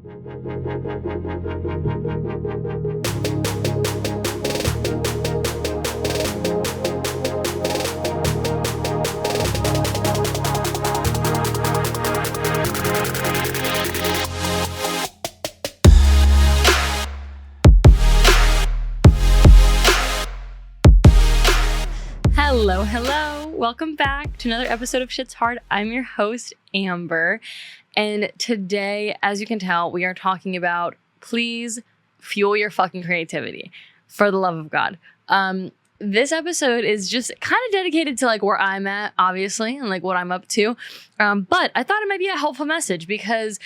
Hello. Welcome back to another episode of Shit's Hard. I'm your host, Amber. And today, as you can tell, we are talking about please fuel your fucking creativity. For the love of God. This episode is just kind of dedicated to like where I'm at, obviously, and like what I'm up to. But I thought it might be a helpful message because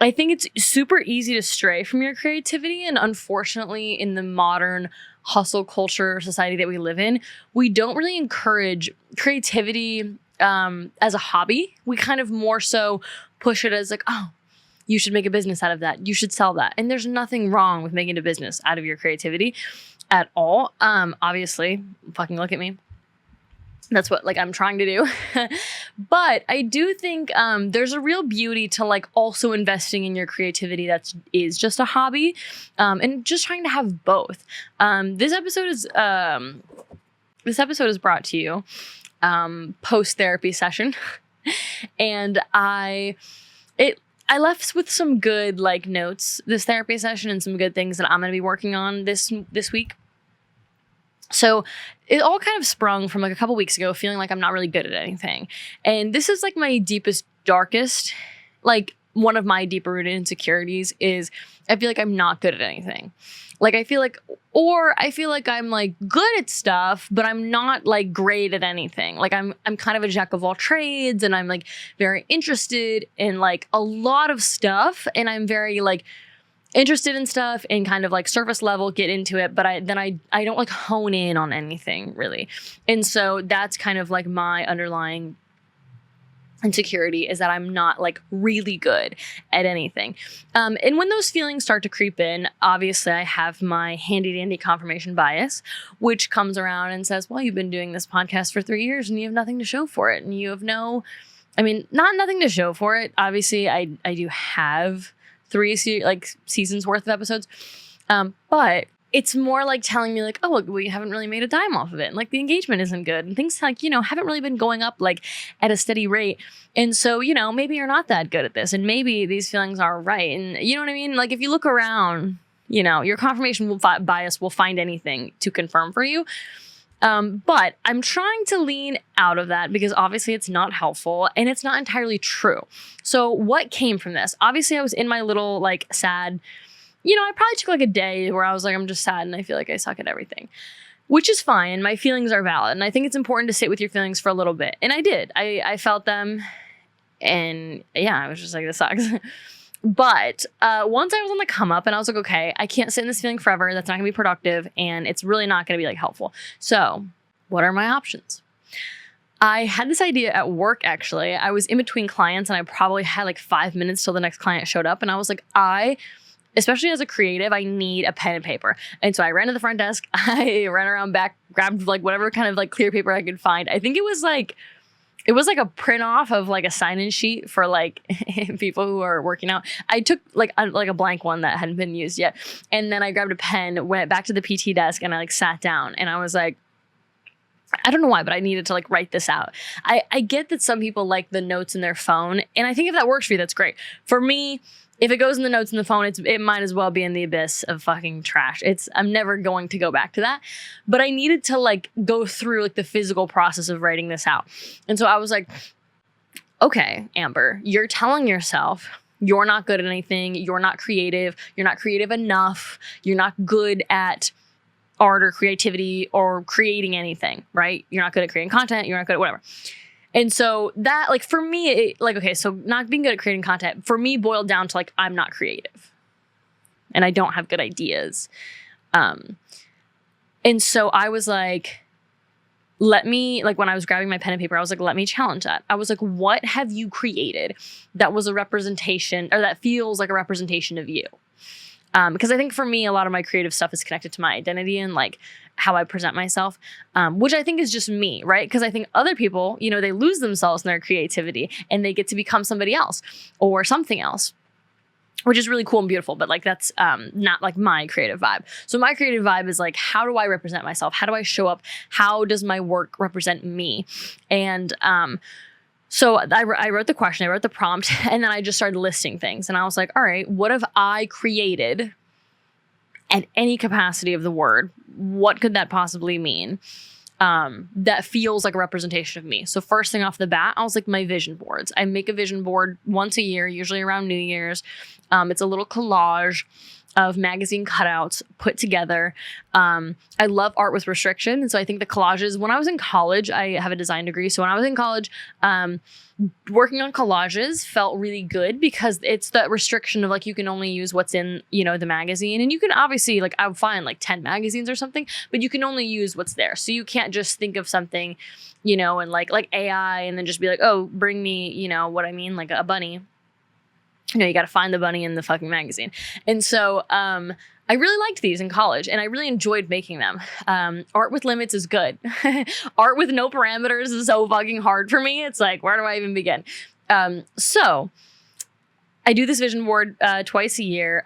I think it's super easy to stray from your creativity. And unfortunately, in the modern hustle culture society that we live in, we don't really encourage creativity as a hobby. We kind of more so push it as like, oh, you should make a business out of that. You should sell that. And there's nothing wrong with making a business out of your creativity at all. Obviously, fucking look at me. That's what like I'm trying to do. But I do think there's a real beauty to like also investing in your creativity that is just a hobby and just trying to have both. This episode is brought to you post-therapy session. And I left with some good like notes this therapy session and some good things that I'm going to be working on this week. So it all kind of sprung from like a couple weeks ago, feeling like I'm not really good at anything. And this is like my deepest, darkest, like one of my deeper rooted insecurities is I feel like I'm not good at anything. Like I feel like I'm like good at stuff, but I'm not like great at anything. Like I'm kind of a jack of all trades and I'm like very interested in like a lot of stuff. And I'm very like interested in stuff and kind of like surface level get into it, but I don't like hone in on anything really. And so that's kind of like my underlying insecurity is that I'm not like really good at anything. And when those feelings start to creep in, obviously I have my handy dandy confirmation bias, which comes around and says, well, you've been doing this podcast for 3 years and you have nothing to show for it. And you have not nothing to show for it. Obviously I do have 3 seasons worth of episodes. But it's more like telling me like, oh, well, we haven't really made a dime off of it. And like the engagement isn't good and things like, haven't really been going up like at a steady rate. And so, maybe you're not that good at this and maybe these feelings are right. And you know what I mean? Like if you look around, your confirmation bias will find anything to confirm for you. But I'm trying to lean out of that because obviously it's not helpful and it's not entirely true. So what came from this? Obviously I was in my little like sad, I probably took like a day where I was like, I'm just sad and I feel like I suck at everything, which is fine. My feelings are valid. And I think it's important to sit with your feelings for a little bit. And I did, I felt them and yeah, I was just like, this sucks. But once I was on the come up and I was like, okay, I can't sit in this feeling forever. That's not gonna be productive. And it's really not gonna be like helpful. So what are my options? I had this idea at work, actually. I was in between clients and I probably had like 5 minutes till the next client showed up. And I was like, especially as a creative, I need a pen and paper. And so I ran to the front desk. I ran around back, grabbed like whatever kind of like clear paper I could find. I think it was like a print off of like a sign-in sheet for like people who are working out. I took like a blank one that hadn't been used yet. And then I grabbed a pen, went back to the PT desk and I like sat down and I was like, I don't know why, but I needed to like write this out. I get that some people like the notes in their phone. And I think if that works for you, that's great. For me, if it goes in the notes in the phone, it might as well be in the abyss of fucking trash. I'm never going to go back to that. But I needed to like go through like the physical process of writing this out. And so I was like, okay, Amber, you're telling yourself you're not good at anything. You're not creative. You're not creative enough. You're not good at art or creativity or creating anything, right? You're not good at creating content. You're not good at whatever. And so that, like, for me, so not being good at creating content, for me, boiled down to, like, I'm not creative. And I don't have good ideas. And so I was like, when I was grabbing my pen and paper, I was like, let me challenge that. I was like, what have you created that was a representation, or that feels like a representation of you? Because I think for me, a lot of my creative stuff is connected to my identity and like how I present myself, which I think is just me, right? Because I think other people, they lose themselves in their creativity and they get to become somebody else or something else. which is really cool and beautiful, but like that's not like my creative vibe. So my creative vibe is like, how do I represent myself? How do I show up? How does my work represent me? And so I wrote the question, I wrote the prompt, and then I just started listing things. And I was like, all right, what have I created at any capacity of the word? What could that possibly mean? That feels like a representation of me. So first thing off the bat, I was like, my vision boards. I make a vision board once a year, usually around New Year's. It's a little collage of magazine cutouts put together. I love art with restriction. And so I think the collages, when I was in college, I have a design degree. So when I was in college, working on collages felt really good because it's the restriction of like, you can only use what's in, you know, the magazine. And you can obviously like, I would find like 10 magazines or something, but you can only use what's there. So you can't just think of something, you know, and like AI and then just be like, oh, bring me, you know what I mean? Like a bunny. You know, you got to find the bunny in the fucking magazine. And so, I really liked these in college and I really enjoyed making them. Art with limits is good. Art with no parameters is so fucking hard for me. It's like, where do I even begin? So I do this vision board twice a year.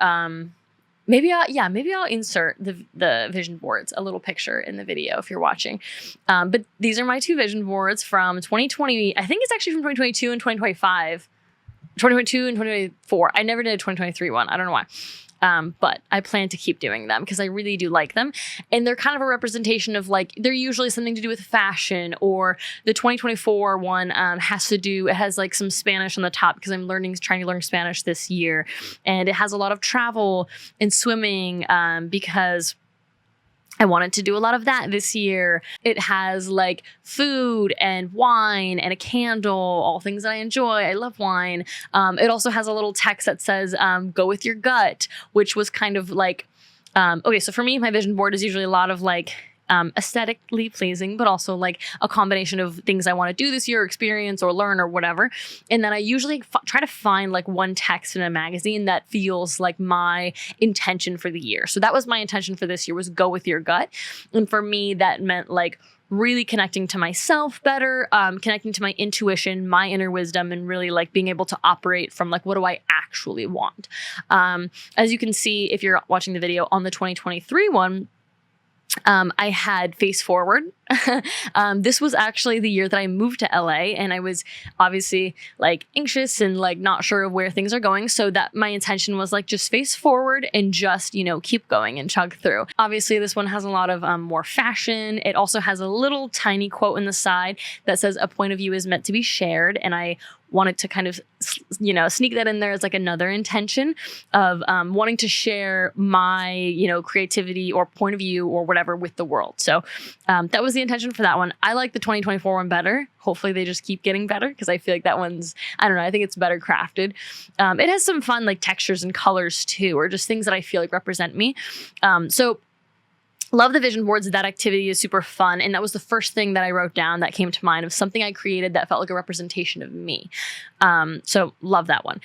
Maybe I'll insert the vision boards, a little picture in the video if you're watching. But these are my two vision boards from 2020. I think it's actually from 2022 and 2025. 2022 and 2024. I never did a 2023 one. I don't know why. But I plan to keep doing them because I really do like them. And they're kind of a representation of like, they're usually something to do with fashion, or the 2024 one it has like some Spanish on the top because I'm trying to learn Spanish this year. And it has a lot of travel and swimming because I wanted to do a lot of that this year. It has like food and wine and a candle, all things that I enjoy. I love wine. It also has a little text that says, go with your gut, which was kind of like, okay, so for me, my vision board is usually a lot of like, aesthetically pleasing, but also like a combination of things I want to do this year, experience or learn or whatever. And then I usually try to find like one text in a magazine that feels like my intention for the year. So that was my intention for this year, was go with your gut. And for me, that meant like really connecting to myself better, connecting to my intuition, my inner wisdom, and really like being able to operate from like, what do I actually want? As you can see, if you're watching the video on the 2023 one, I had face forward. This was actually the year that I moved to LA, and I was obviously like anxious and like not sure of where things are going. So that my intention was like, just face forward and just, you know, keep going and chug through. Obviously this one has a lot of more fashion. It also has a little tiny quote in the side that says a point of view is meant to be shared. And I wanted to kind of, you know, sneak that in there as like another intention of wanting to share my, you know, creativity or point of view or whatever with the world. So that was the intention for that one. I like the 2024 one better. Hopefully they just keep getting better because I feel like that one's, I don't know, I think it's better crafted. It has some fun like textures and colors too, or just things that I feel like represent me. So love the vision boards. That activity is super fun. And that was the first thing that I wrote down that came to mind of something I created that felt like a representation of me. So love that one.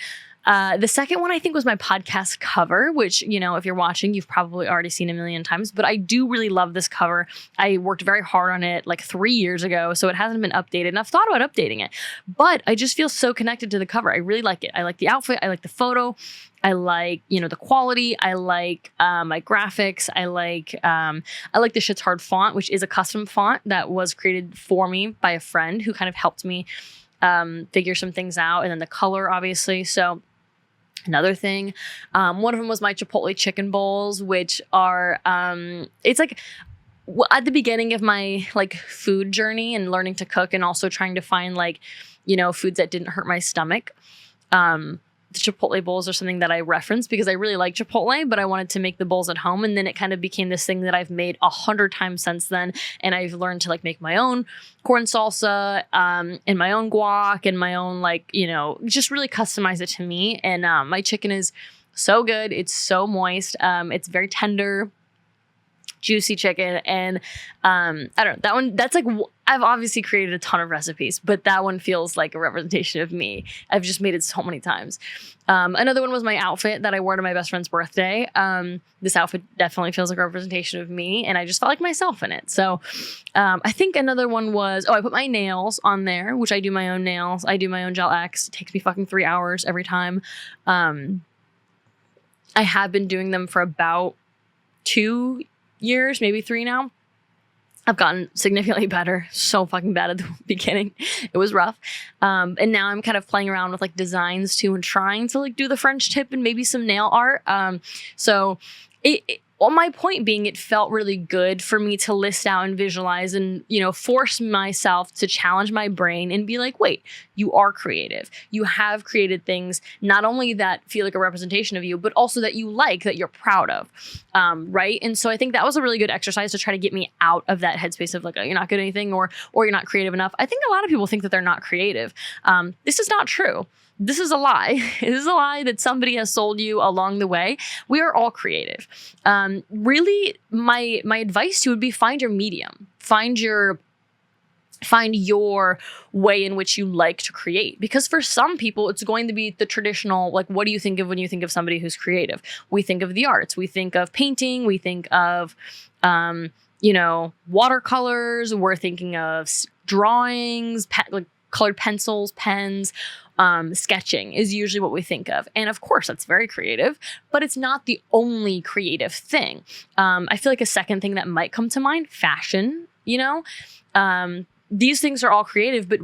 The second one I think was my podcast cover, which, you know, if you're watching, you've probably already seen a million times, but I do really love this cover. I worked very hard on it like 3 years ago, so it hasn't been updated, and I've thought about updating it, but I just feel so connected to the cover. I really like it. I like the outfit. I like the photo. I like, you know, the quality. I like my graphics. I like the Shit's Hard font, which is a custom font that was created for me by a friend who kind of helped me figure some things out. And then the color, obviously. So another thing, one of them was my Chipotle chicken bowls, which are, it's like at the beginning of my like food journey and learning to cook, and also trying to find like, you know, foods that didn't hurt my stomach. The Chipotle bowls are something that I referenced because I really like Chipotle, but I wanted to make the bowls at home. And then it kind of became this thing that I've made 100 times since then. And I've learned to like make my own corn salsa, and my own guac and my own, like, you know, just really customize it to me. And my chicken is so good. It's so moist. It's very tender, juicy chicken. And I don't know, that one, that's like, I've obviously created a ton of recipes, but that one feels like a representation of me. I've just made it so many times. Another one was my outfit that I wore to my best friend's birthday. This outfit definitely feels like a representation of me, and I just felt like myself in it. So I think another one was, I put my nails on there, which I do my own nails. I do my own gel X. It takes me fucking 3 hours every time. I have been doing them for about 2 years, maybe 3 now. I've gotten significantly better. So fucking bad at the beginning. It was rough. And now I'm kind of playing around with like designs too and trying to like do the French tip and maybe some nail art. Well, my point being, it felt really good for me to list out and visualize and, force myself to challenge my brain and be like, wait, you are creative. You have created things, not only that feel like a representation of you, but also that you like, that you're proud of. Right. And so I think that was a really good exercise to try to get me out of that headspace of like, oh, you're not good at anything or you're not creative enough. I think a lot of people think that they're not creative. This is not true. This is a lie. This is a lie that somebody has sold you along the way. We are all creative. Really, my advice to you would be find your medium. Find your way in which you like to create. Because for some people, it's going to be the traditional, like, what do you think of when you think of somebody who's creative? We think of the arts. We think of painting. We think of, watercolors. We're thinking of drawings, like colored pencils, pens. Sketching is usually what we think of. And of course, that's very creative, but it's not the only creative thing. I feel like a second thing that might come to mind, fashion, these things are all creative, but,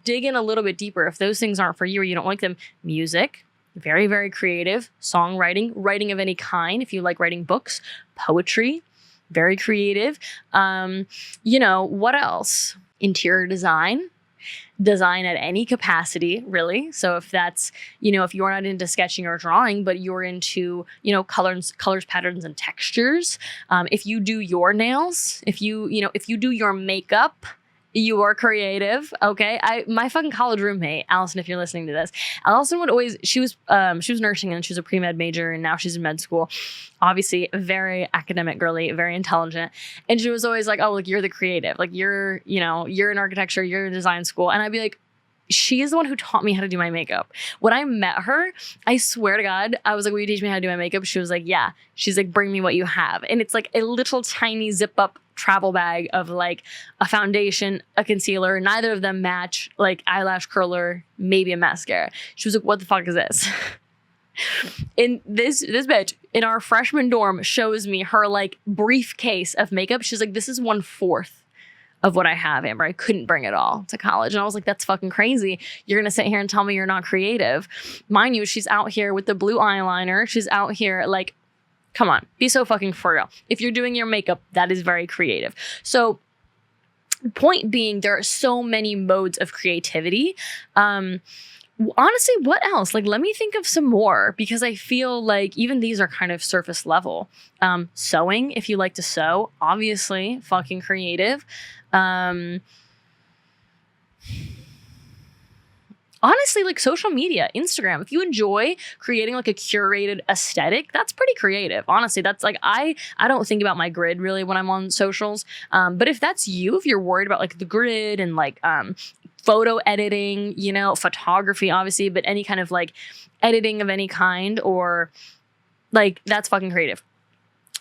dig in a little bit deeper. If those things aren't for you or you don't like them, music, very, very creative. Songwriting, writing of any kind. If you like writing books, poetry, very creative. What else? Interior design at any capacity, really. So if that's, if you're not into sketching or drawing, but you're into, colors, patterns, and textures. If you do your nails, if you do your makeup, you are creative. Okay. My fucking college roommate, Allison, if you're listening to this, Allison would always, she was nursing and she was a pre-med major and now she's in med school. Obviously very academic girly, very intelligent. And she was always like, oh, like you're the creative, like you're in architecture, you're in design school. And I'd be like, she is the one who taught me how to do my makeup. When I met her, I swear to God, I was like, will you teach me how to do my makeup? She was like, yeah. She's like, bring me what you have. And it's like a little tiny zip up travel bag of like a foundation, a concealer. Neither of them match, like eyelash curler, maybe a mascara. She was like, what the fuck is this? And this bitch in our freshman dorm shows me her like briefcase of makeup. She's like, this is 1/4 of what I have, Amber. I couldn't bring it all to college. And I was like, that's fucking crazy. You're going to sit here and tell me you're not creative. Mind you, she's out here with the blue eyeliner. She's out here like, come on, be so fucking for real. If you're doing your makeup, that is very creative. So point being, there are so many modes of creativity. Honestly, what else? Like, let me think of some more because I feel like even these are kind of surface level. Sewing, if you like to sew, obviously fucking creative. Honestly, like social media, Instagram, if you enjoy creating like a curated aesthetic, that's pretty creative. Honestly, that's like, I don't think about my grid really when I'm on socials. But if that's you, if you're worried about like the grid and like, photo editing, photography, obviously, but any kind of like editing of any kind or like, that's fucking creative.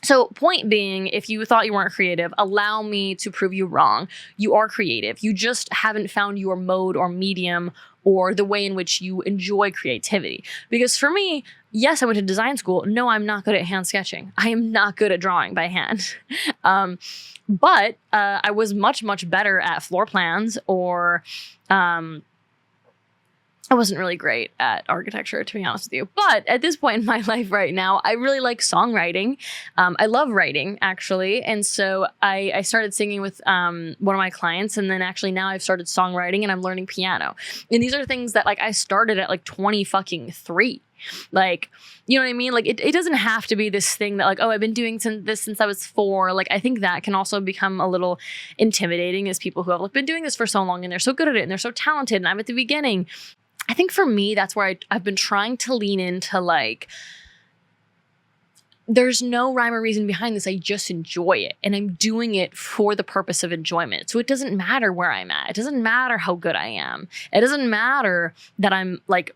So point being, if you thought you weren't creative, allow me to prove you wrong. You are creative. You just haven't found your mode or medium or the way in which you enjoy creativity. Because for me, yes, I went to design school. No, I'm not good at hand sketching. I am not good at drawing by hand. But I was much, much better at floor plans or I wasn't really great at architecture, to be honest with you. But at this point in my life right now, I really like songwriting. I love writing, actually. And so I started singing with one of my clients. And then actually now I've started songwriting and I'm learning piano. And these are things that like I started at like 23. Like, you know what I mean? Like it doesn't have to be this thing that like, oh, I've been doing this since I was 4. Like, I think that can also become a little intimidating as people who have like been doing this for so long and they're so good at it and they're so talented and I'm at the beginning. I think for me, that's where I've been trying to lean into like, there's no rhyme or reason behind this. I just enjoy it and I'm doing it for the purpose of enjoyment. So it doesn't matter where I'm at. It doesn't matter how good I am. It doesn't matter that I'm like,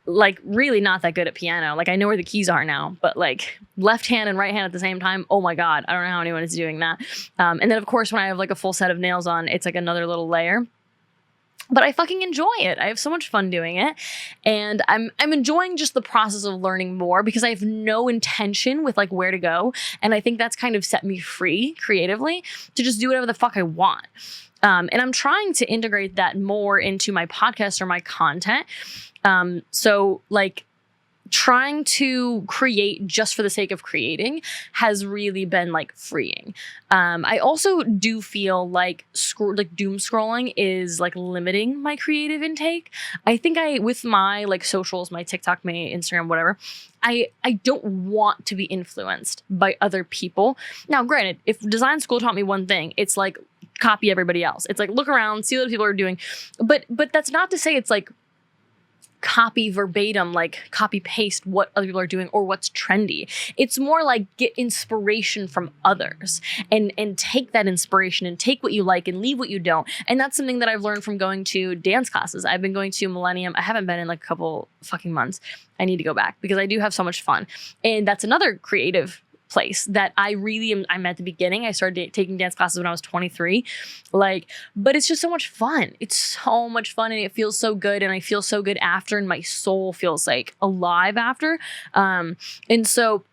like really not that good at piano. Like I know where the keys are now, but like left hand and right hand at the same time. Oh my God. I don't know how anyone is doing that. And then of course, when I have like a full set of nails on, it's like another little layer. but I fucking enjoy it. I have so much fun doing it. And I'm enjoying just the process of learning more because I have no intention with like where to go. And I think that's kind of set me free creatively to just do whatever the fuck I want. And I'm trying to integrate that more into my podcast or my content. So like trying to create just for the sake of creating has really been like freeing. I also do feel like doom scrolling is like limiting my creative intake. I think with my like socials, my TikTok, my Instagram, whatever, I don't want to be influenced by other people. Now, granted, if design school taught me one thing, it's like copy everybody else. It's like look around, see what other people are doing. But that's not to say it's like copy verbatim, like copy paste what other people are doing or what's trendy. It's more like get inspiration from others and take that inspiration and take what you like and leave what you don't. And that's something that I've learned from going to dance classes. I've been going to Millennium. I haven't been in like a couple fucking months. I need to go back because I do have so much fun. And that's another creative place that I really am. I'm at the beginning. I started taking dance classes when I was 23, but it's just so much fun. It's so much fun and it feels so good. And I feel so good after, and my soul feels like alive after. And so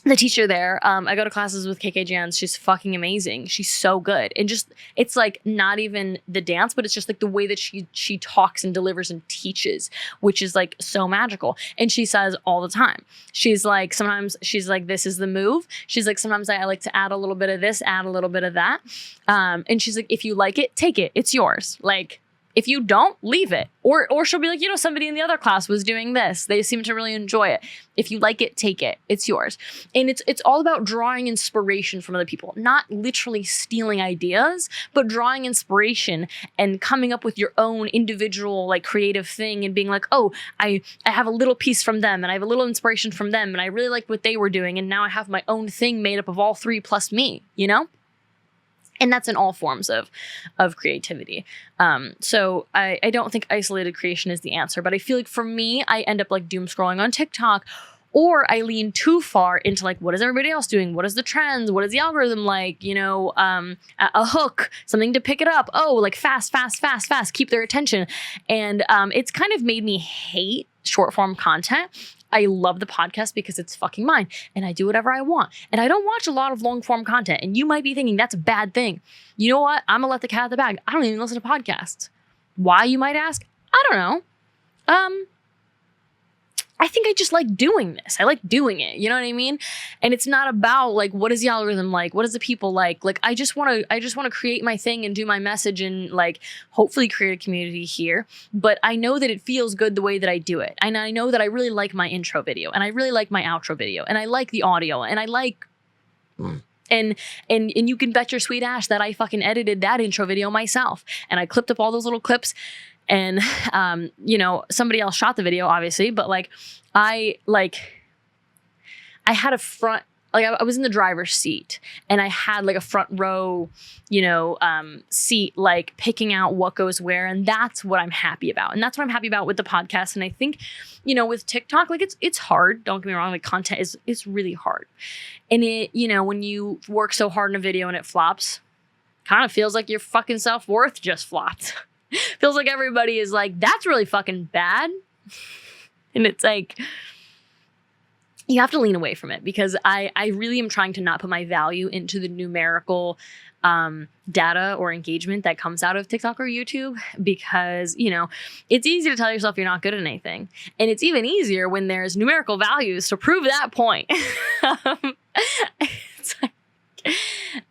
the teacher there, I go to classes with KK Jans. She's fucking amazing. She's so good. And just, it's like not even the dance, but it's just like the way that she talks and delivers and teaches, which is like so magical. And she says all the time, she's like, sometimes she's like, this is the move. She's like, sometimes I like to add a little bit of this, add a little bit of that. And she's like, if you like it, take it. It's yours. Like, if you don't, leave it. Or she'll be like, somebody in the other class was doing this. They seem to really enjoy it. If you like it, take it. It's yours. And it's all about drawing inspiration from other people, not literally stealing ideas, but drawing inspiration and coming up with your own individual like creative thing and being like, oh, I have a little piece from them and I have a little inspiration from them and I really liked what they were doing. And now I have my own thing made up of all three plus me, And that's in all forms of creativity. So I don't think isolated creation is the answer, but I feel like for me, I end up like doom scrolling on TikTok, or I lean too far into like, what is everybody else doing? What is the trends? What is the algorithm like? A hook, something to pick it up. Oh, like fast, keep their attention. And it's kind of made me hate short form content. I love the podcast because it's fucking mine and I do whatever I want. And I don't watch a lot of long form content. And you might be thinking that's a bad thing. You know what? I'm gonna let the cat out of the bag. I don't even listen to podcasts. Why, you might ask? I don't know. I think I just like doing this. I like doing it. You know what I mean? And it's not about like, what is the algorithm like? What is the people like? Like, I just want to create my thing and do my message and like, hopefully create a community here. But I know that it feels good the way that I do it. And I know that I really like my intro video and I really like my outro video and I like the audio and I like, and you can bet your sweet ass that I fucking edited that intro video myself. And I clipped up all those little clips. And, somebody else shot the video, obviously, but I had a front, I was in the driver's seat and I had like a front row, seat, like picking out what goes where. And that's what I'm happy about. And that's what I'm happy about with the podcast. And I think, with TikTok, like it's hard. Don't get me wrong. Like content it's really hard. And when you work so hard in a video and it flops, kind of feels like your fucking self-worth just flopped. Feels like everybody is like, that's really fucking bad. And it's like, you have to lean away from it because I really am trying to not put my value into the numerical data or engagement that comes out of TikTok or YouTube because, it's easy to tell yourself you're not good at anything. And it's even easier when there's numerical values to prove that point. It's like,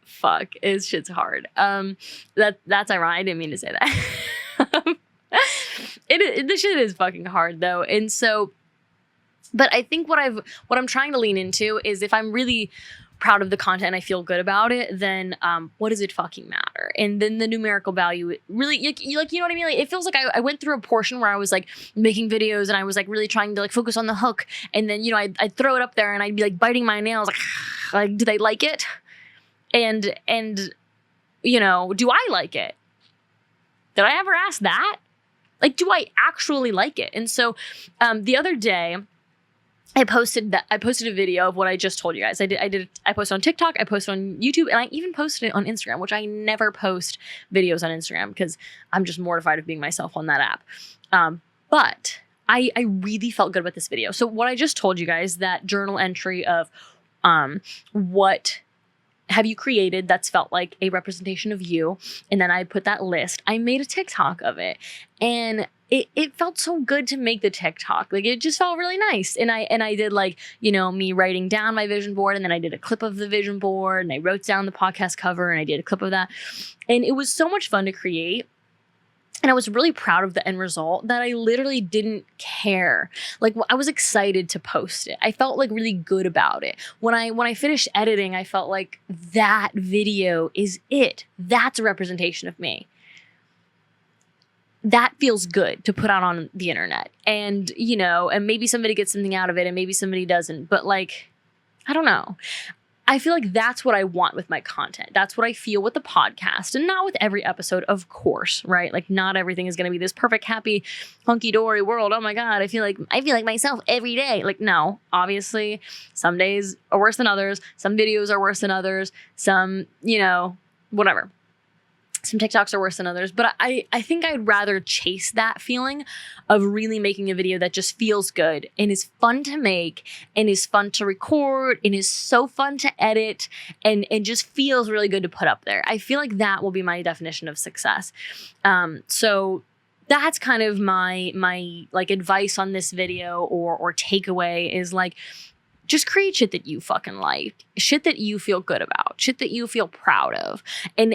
fuck, shit's hard. That's ironic. I didn't mean to say that. The shit is fucking hard though. And so, but I think what I'm trying to lean into is if I'm really proud of the content and I feel good about it, then what does it fucking matter? And then the numerical value really, you know what I mean? Like, it feels like I went through a portion where I was like making videos and I was like really trying to like focus on the hook. And then, I'd throw it up there and I'd be like biting my nails like, do they like it? And do I like it? Did I ever ask that? Like, do I actually like it? And so the other day, I posted a video of what I just told you guys. I posted on TikTok, I posted on YouTube, and I even posted it on Instagram, which I never post videos on Instagram because I'm just mortified of being myself on that app. But I really felt good about this video. So what I just told you guys, that journal entry of what have you created that's felt like a representation of you, and then I put that list. I made a TikTok of it, and it felt so good to make the TikTok. Like, it just felt really nice. And I did, like, you know, me writing down my vision board, and then I did a clip of the vision board, and I wrote down the podcast cover, and I did a clip of that. And it was so much fun to create. And I was really proud of the end result that I literally didn't care. Like, I was excited to post it. I felt like really good about it. When I finished editing, I felt like that video is it. That's a representation of me. That feels good to put out on the internet. And, you know, and maybe somebody gets something out of it and maybe somebody doesn't. But, like, I don't know. I feel like that's what I want with my content. That's what I feel with the podcast, and not with every episode, of course, right? Like, not everything is going to be this perfect, happy, hunky-dory world. Oh my God, I feel like myself every day. Like, no, obviously some days are worse than others. Some videos are worse than others. Some, you know, whatever. Some TikToks are worse than others, but I think I'd rather chase that feeling of really making a video that just feels good and is fun to make and is fun to record and is so fun to edit and just feels really good to put up there. I feel like that will be my definition of success. So that's kind of my like advice on this video or takeaway is, like, just create shit that you fucking like, shit that you feel good about, shit that you feel proud of. And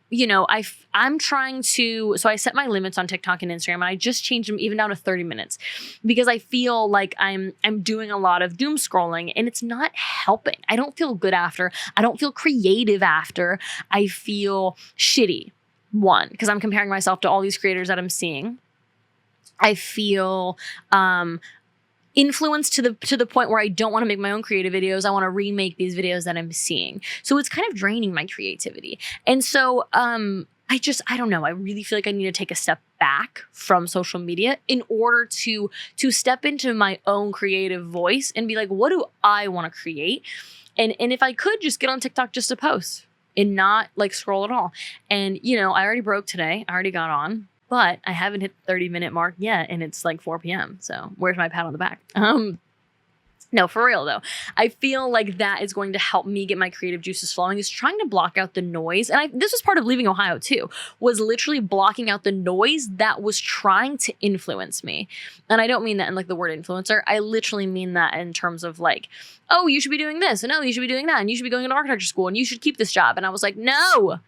you know, I'm trying to, so I set my limits on TikTok and Instagram, and I just changed them even down to 30 minutes because I feel like I'm doing a lot of doom scrolling and it's not helping. I don't feel good after. I don't feel creative after. I feel shitty. One, because I'm comparing myself to all these creators that I'm seeing. I feel, influenced to the point where I don't want to make my own creative videos. I want to remake these videos that I'm seeing. So it's kind of draining my creativity. And so I don't know. I really feel like I need to take a step back from social media in order to step into my own creative voice and be like, what do I want to create? And if I could just get on TikTok just to post and not, like, scroll at all. And, you know, I already broke today. I already got on. But I haven't hit the 30-minute mark yet, and it's like 4 p.m. So where's my pat on the back? No, for real though. I feel like that is going to help me get my creative juices flowing, is trying to block out the noise. And this was part of leaving Ohio too, was literally blocking out the noise that was trying to influence me. And I don't mean that in, like, the word influencer. I literally mean that in terms of, like, oh, you should be doing this, and oh, you should be doing that, and you should be going to architecture school, and you should keep this job. And I was like, no.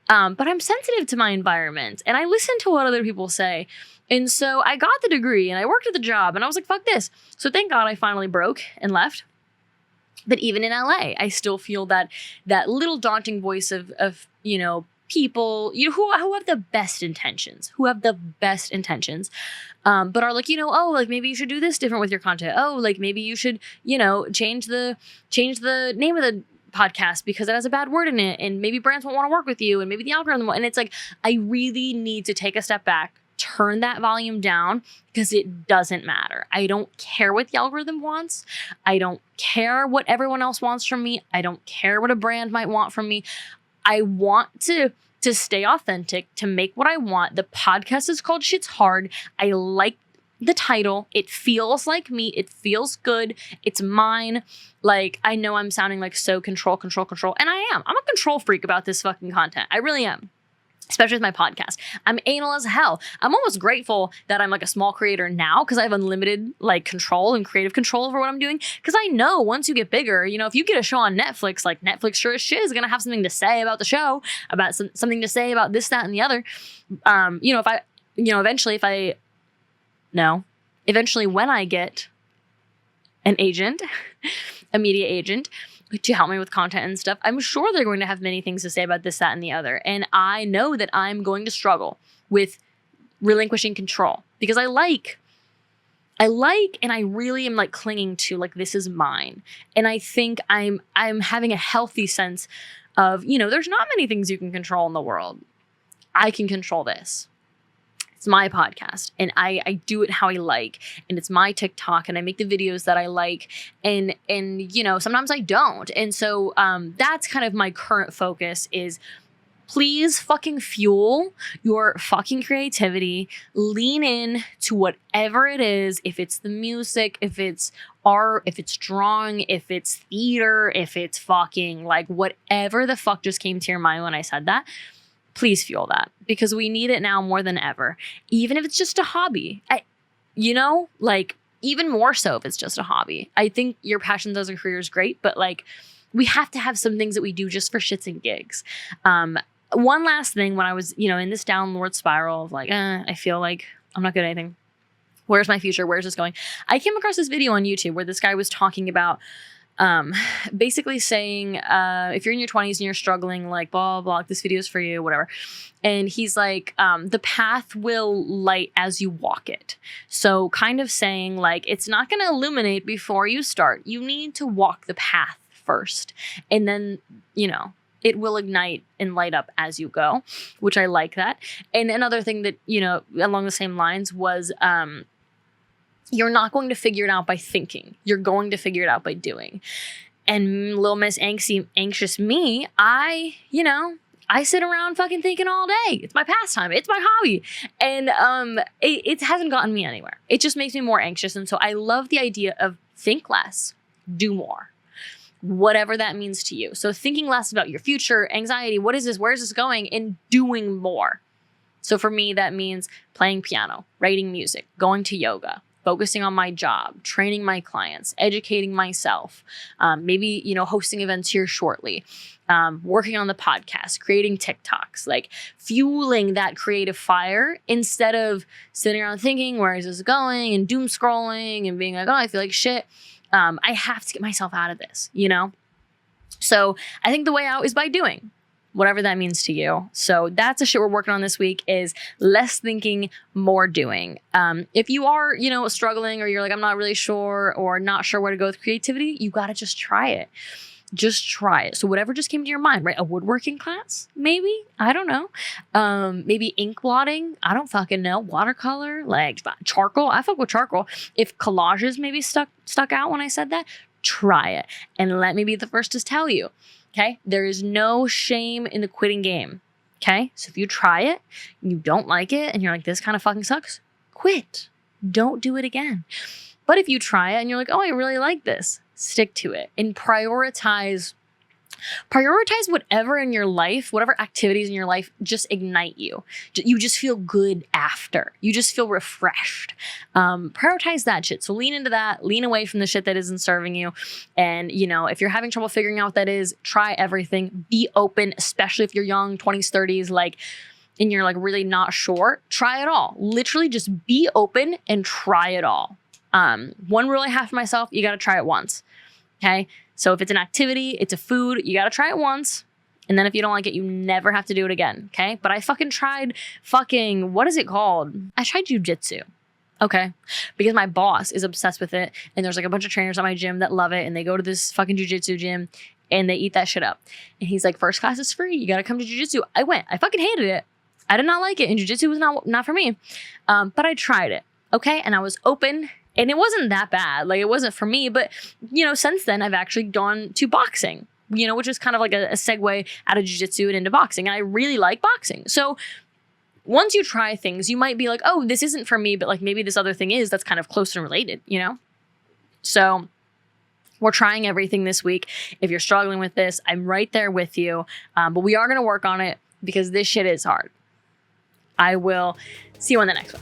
But I'm sensitive to my environment and I listen to what other people say. And so I got the degree and I worked at the job and I was like, fuck this. So thank God I finally broke and left. But even in LA, I still feel that little daunting voice of, you know, people, you know, who have the best intentions, but are like, you know, oh, like, maybe you should do this different with your content. Oh, like, maybe you should, you know, change the name of the podcast because it has a bad word in it, and maybe brands won't want to work with you, and maybe the algorithm won't. And it's like, I really need to take a step back, turn that volume down, because it doesn't matter. I don't care what the algorithm wants. I don't care what everyone else wants from me. I don't care what a brand might want from me. I want to stay authentic, to make what I want. The podcast is called Shit's Hard. I like the title. It feels like me. It feels good. It's mine. Like, I know I'm sounding like so control. And I am. I'm a control freak about this fucking content. I really am. Especially with my podcast. I'm anal as hell. I'm almost grateful that I'm, like, a small creator now because I have unlimited, like, control and creative control over what I'm doing. Because I know once you get bigger, you know, if you get a show on Netflix, like, Netflix sure as shit is going to have something to say about the show, about something to say about this, that, and the other. You know, eventually when I get an agent, a media agent, to help me with content and stuff, I'm sure they're going to have many things to say about this, that, and the other. And I know that I'm going to struggle with relinquishing control because I like, and I really am, like, clinging to, like, this is mine. And I think I'm having a healthy sense of, you know, there's not many things you can control in the world. I can control this. It's my podcast, and I do it how I like, and it's my TikTok, and I make the videos that I like, and sometimes I don't. And so that's kind of my current focus is, please fucking fuel your fucking creativity. Lean in to whatever it is. If it's the music, if it's art, if it's drawing, if it's theater, if it's fucking like whatever the fuck just came to your mind when I said that, please fuel that, because we need it now more than ever. Even if it's just a hobby, even more so if it's just a hobby. I think your passions as a career is great, but like we have to have some things that we do just for shits and gigs. One last thing, when I was, in this downward spiral of like, I feel like I'm not good at anything. Where's my future? Where's this going? I came across this video on YouTube where this guy was talking about basically saying, if you're in your 20s and you're struggling, like blah, blah, blah, this video is for you, whatever. And he's like, the path will light as you walk it. So kind of saying like, it's not going to illuminate before you start. You need to walk the path first. And then, it will ignite and light up as you go, which I like that. And another thing that, along the same lines was, you're not going to figure it out by thinking. You're going to figure it out by doing. And little Miss Anxious me, I sit around fucking thinking all day. It's my pastime. It's my hobby. And it hasn't gotten me anywhere. It just makes me more anxious. And so I love the idea of think less, do more. Whatever that means to you. So thinking less about your future, anxiety, what is this, where is this going, and doing more. So for me, that means playing piano, writing music, going to yoga, focusing on my job, training my clients, educating myself, maybe, hosting events here shortly, working on the podcast, creating TikToks, like fueling that creative fire instead of sitting around thinking, where is this going, and doom scrolling and being like, oh, I feel like shit. I have to get myself out of this, So I think the way out is by doing, whatever that means to you. So that's the shit we're working on this week, is less thinking, more doing. If you are, struggling, or you're like, I'm not really sure, or not sure where to go with creativity, you got to just try it. Just try it. So whatever just came to your mind, right? A woodworking class, maybe? I don't know. Maybe ink blotting. I don't fucking know. Watercolor, like charcoal. I fuck with charcoal. If collages maybe stuck out when I said that, try it. And let me be the first to tell you, okay? There is no shame in the quitting game, okay? So if you try it, and you don't like it, and you're like, this kind of fucking sucks, quit. Don't do it again. But if you try it and you're like, oh, I really like this, stick to it and prioritize whatever in your life, whatever activities in your life just ignite you. You just feel good after. You just feel refreshed. Prioritize that shit. So lean into that, lean away from the shit that isn't serving you. And, if you're having trouble figuring out what that is, try everything. Be open, especially if you're young, 20s, 30s, and you're really not sure. Try it all. Literally just be open and try it all. One rule I have for myself, you got to try it once. Okay. So if it's an activity, it's a food, you got to try it once. And then if you don't like it, you never have to do it again. Okay. But I fucking tried what is it called? I tried jujitsu. Okay. Because my boss is obsessed with it. And there's a bunch of trainers at my gym that love it. And they go to this fucking jujitsu gym and they eat that shit up. And he's like, first class is free. You got to come to jujitsu. I went. I fucking hated it. I did not like it. And jujitsu was not for me. But I tried it. Okay. And I was open. And it wasn't that bad. It wasn't for me. But, since then, I've actually gone to boxing, which is kind of like a segue out of jiu-jitsu and into boxing. And I really like boxing. So once you try things, you might be like, oh, this isn't for me. But maybe this other thing is that's kind of close and related, So we're trying everything this week. If you're struggling with this, I'm right there with you. But we are going to work on it because this shit is hard. I will see you on the next one.